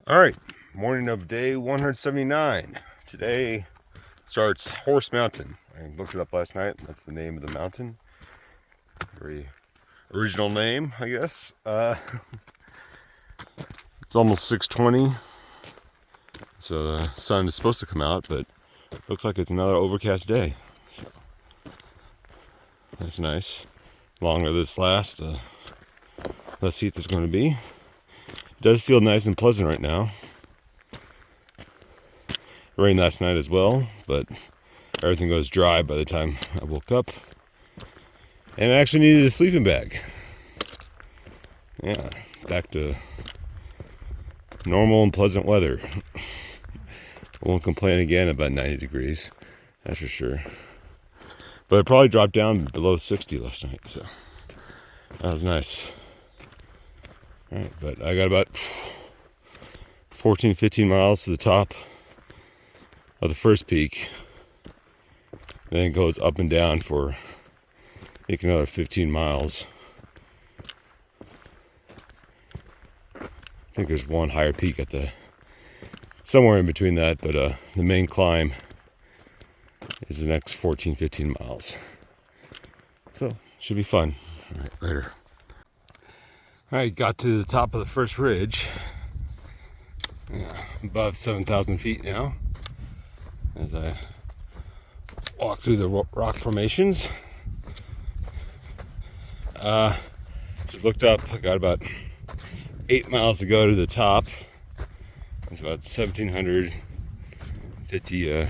All right, morning of day 179. Today starts Horse Mountain. I looked it up last night. That's the name of the mountain. Very original name, I guess. It's almost 6:20, so the sun is supposed to come out, but looks like it's another overcast day. So that's nice. The longer this lasts, the less heat there's going to be. It does feel nice and pleasant right now. It rained last night as well, but everything goes dry by the time I woke up. And I actually needed a sleeping bag. Yeah, back to normal and pleasant weather. I won't complain again about 90 degrees, that's for sure. But it probably dropped down below 60 last night, so that was nice. All right, but I got about 15 miles to the top of the first peak. Then it goes up and down for, I think, another 15 miles. I think there's one higher peak at somewhere in between that, but the main climb is the next 15 miles. So, should be fun. All right, later. All right, got to the top of the first ridge. Above 7,000 feet now. As I walk through the rock formations. Just looked up, I got about 8 miles to go to the top. It's about 1,750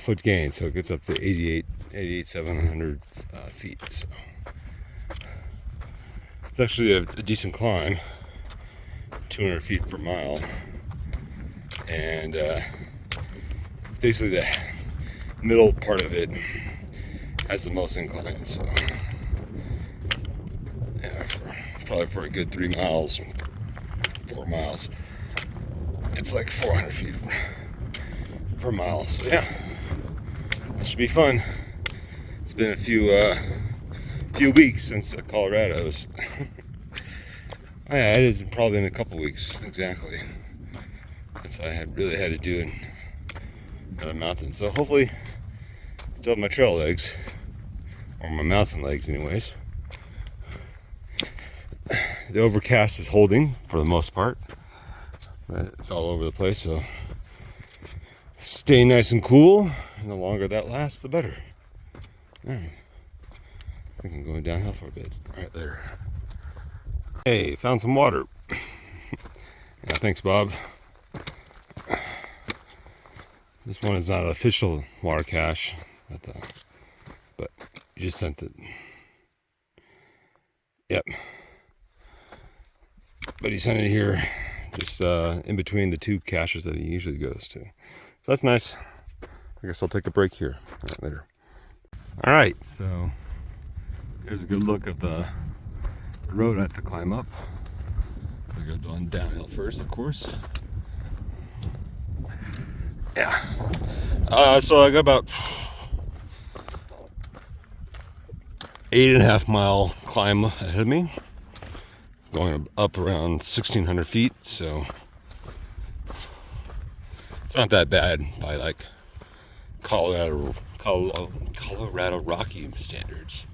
foot gain, so it gets up to 700 feet. So it's actually a decent climb, 200 feet per mile, and basically the middle part of it has the most incline. So yeah, probably for a good 4 miles, it's like 400 feet per mile. So yeah, that should be fun. It's been a few weeks since Colorado's. Yeah, it is probably in a couple weeks exactly. Since I really had to do it on a mountain. So hopefully, still have my trail legs, or my mountain legs, anyways. The overcast is holding for the most part, but it's all over the place. So stay nice and cool, and the longer that lasts, the better. All right. I think I'm going downhill for a bit. All right, later. Hey, found some water. Yeah, thanks, Bob. This one is not an official water cache, but you just sent it. Yep. But he sent it here, just in between the two caches that he usually goes to. So that's nice. I guess I'll take a break here. All right, later. All right, so here's a good look at the road I have to climb up. I go downhill first, of course. Yeah. So I got about 8.5 mile climb ahead of me, going up around 1,600 feet. So it's not that bad by like Colorado Rocky standards,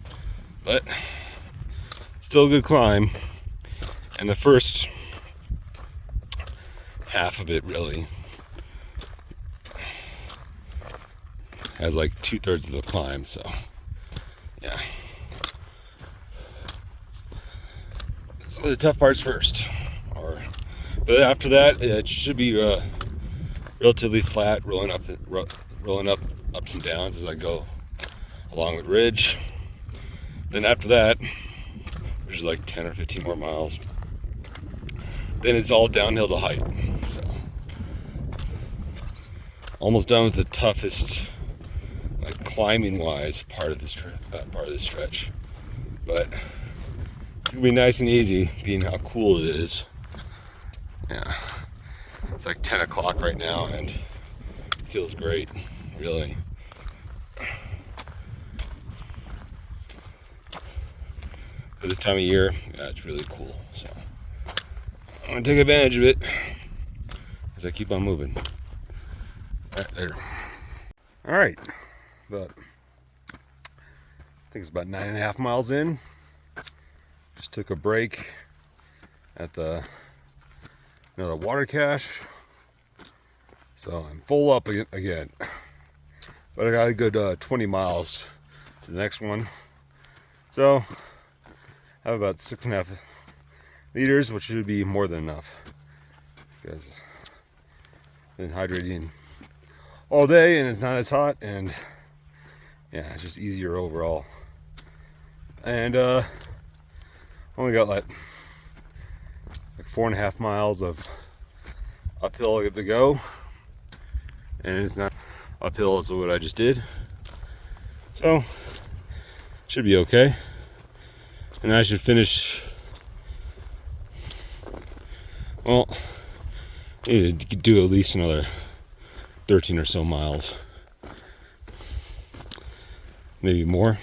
but still a good climb. And the first half of it really has like 2/3 of the climb, so yeah. So the tough part's first, but after that it should be relatively flat, rolling up ups and downs as I go along the ridge. Then after that, which is like 10 or 15 more miles, then it's all downhill to height. So almost done with the toughest, like climbing wise, part of this stretch, but it's gonna be nice and easy, being how cool it is. Yeah, it's like 10 o'clock right now, and it feels great, really. For this time of year, yeah, it's really cool. So I'm gonna take advantage of it as I keep on moving. Right there. All right, but I think it's about 9.5 miles in. Just took a break at the another water cache, so I'm full up again. But I got a good 20 miles to the next one, so I have about 6.5 liters, which should be more than enough because I've been hydrating all day and it's not as hot, and yeah, it's just easier overall. And only got like 4.5 miles of uphill to go, and it's not uphill as what I just did, so should be okay. And I should finish, well, I need to do at least another 13 or so miles, maybe more,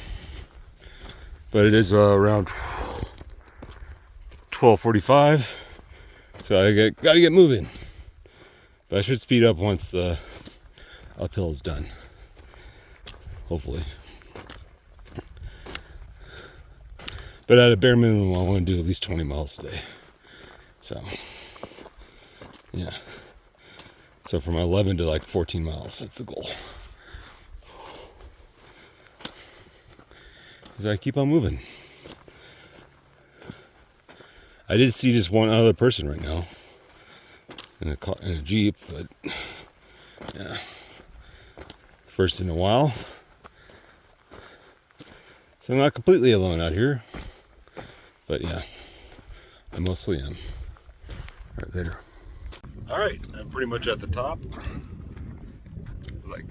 but it is around 12:45, so I gotta get moving. But I should speed up once the uphill is done, hopefully. But at a bare minimum, I want to do at least 20 miles today. So, yeah. So from 11 to like 14 miles, that's the goal. As I keep on moving. I did see just one other person right now in a car, in a Jeep, but yeah, first in a while. So I'm not completely alone out here, but yeah, I mostly am. All right, later. All right, I'm pretty much at the top. Like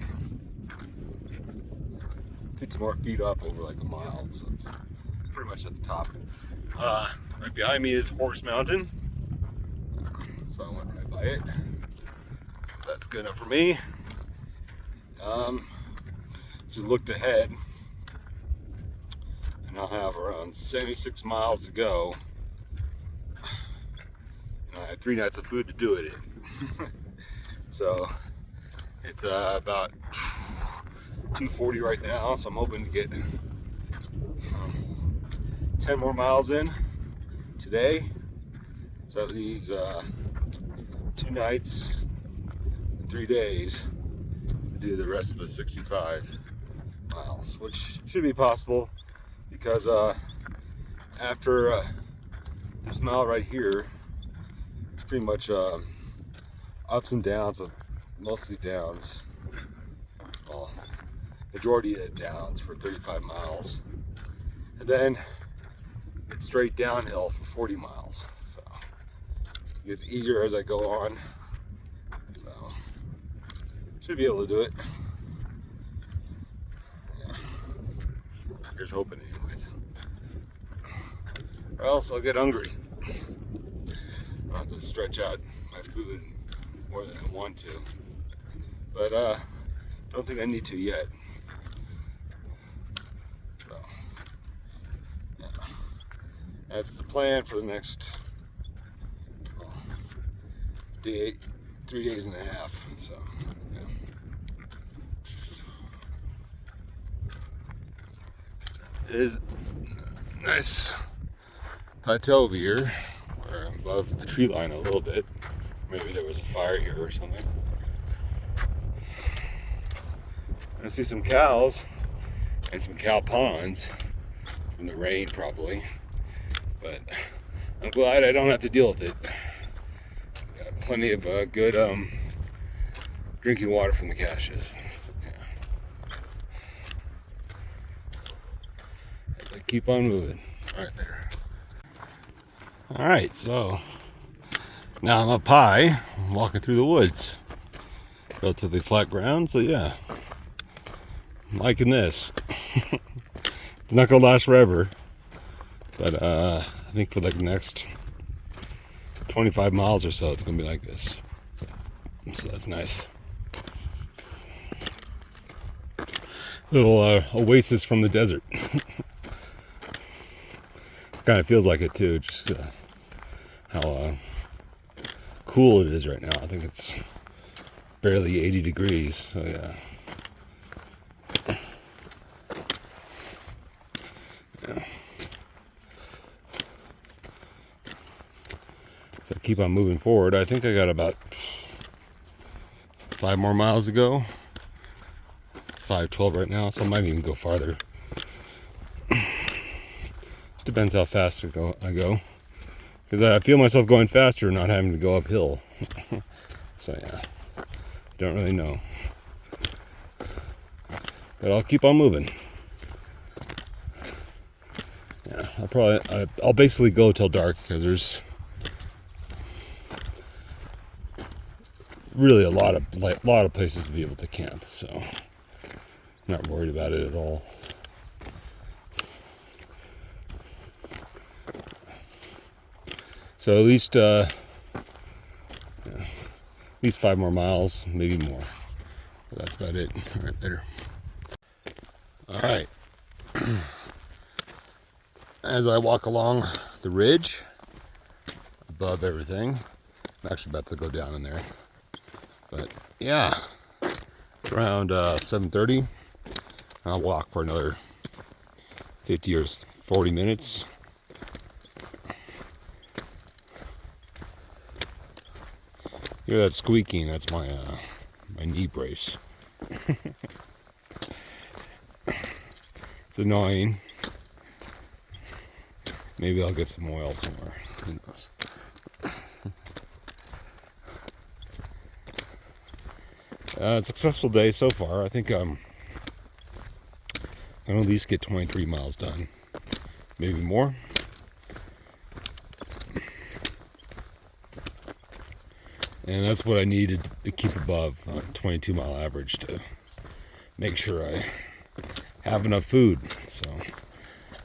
50 more feet up over like a mile, so it's pretty much at the top. Right behind me is Horse Mountain, so I went right by it. That's good enough for me. Just looked ahead, and I'll have around 76 miles to go. And I had 3 nights of food to do it in. So it's about 2:40 right now, so I'm hoping to get 10 more miles in today. So that leaves 2 nights and 3 days to do the rest of the 65 miles, which should be possible because after this mile right here, it's pretty much ups and downs, but mostly downs. Well, majority of downs for 35 miles. And then it's straight downhill for 40 miles. So it gets easier as I go on. So should be able to do it. Yeah. Here's hoping anyways. Or else I'll get hungry. I'll have to stretch out my food more than I want to. But don't think I need to yet. So yeah. That's the plan for the next 3 days and a half. So yeah. It is a nice plateau over here where I'm above the tree line a little bit. Maybe there was a fire here or something. I see some cows and some cow ponds from the rain probably, but I'm glad I don't have to deal with it. Got plenty of good drinking water from the caches. Yeah. I keep on moving. All right, there. All right, so now I'm up high, I'm walking through the woods. Relatively flat ground, so yeah. I'm liking this. It's not gonna last forever, but I think for like the next 25 miles or so, it's gonna be like this. So that's nice. Little oasis from the desert. Kind of feels like it too, just how cool it is right now. I think it's barely 80 degrees, so yeah. So keep on moving forward. I think I got about 5 more miles to go. 5:12 right now, so I might even go farther. Just depends how fast I go. Because I feel myself going faster, not having to go uphill. So yeah, don't really know. But I'll keep on moving. Yeah, I'll basically go till dark because there's really a lot of places to be able to camp, so I'm not worried about it at all. So at least 5 more miles, maybe more. But that's about it. All right, later. All right. As I walk along the ridge above everything, I'm actually about to go down in there. But yeah, it's around 7:30. I'll walk for another 50 or 40 minutes. Hear that squeaking? That's my knee brace. It's annoying. Maybe I'll get some oil somewhere. Who knows? Successful day so far. I think I'll at least get 23 miles done. Maybe more. And that's what I needed to keep above 22 mile average to make sure I have enough food. So I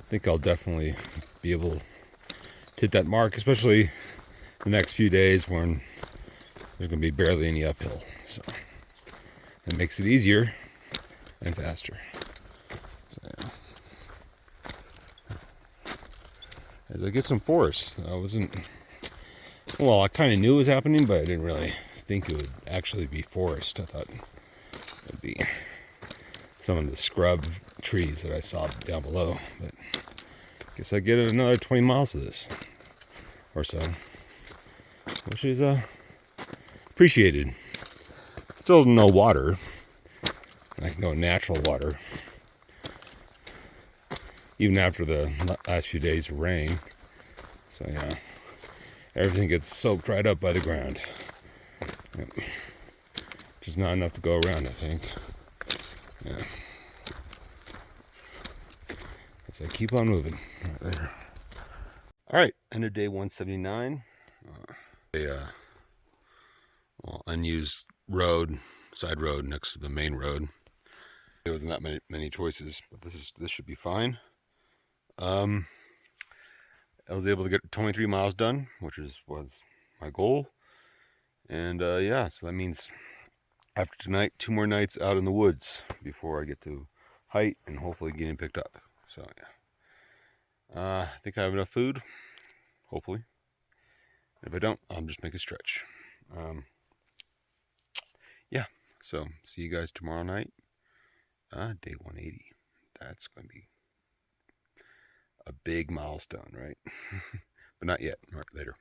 think I'll definitely be able to hit that mark, especially the next few days when there's going to be barely any uphill. So it makes it easier and faster. So yeah. As I get some forest, I kind of knew it was happening, but I didn't really think it would actually be forest. I thought it'd be some of the scrub trees that I saw down below, but I guess I get another 20 miles of this or so, which is appreciated. Still no water, like no natural water, even after the last few days of rain. So yeah, everything gets soaked right up by the ground. Yep. Just not enough to go around, I think. Yeah. So I keep on moving. Right later. All right, end of day 179. Unused road, side road next to the main road. There wasn't that many choices, but this should be fine. I was able to get 23 miles done, which was my goal. And yeah, so that means after tonight, 2 more nights out in the woods before I get to height and hopefully getting picked up. So yeah, I think I have enough food, hopefully. If I don't, I'll just make a stretch. Yeah, so see you guys tomorrow night. Day 180. That's going to be a big milestone, right? But not yet. All right, later.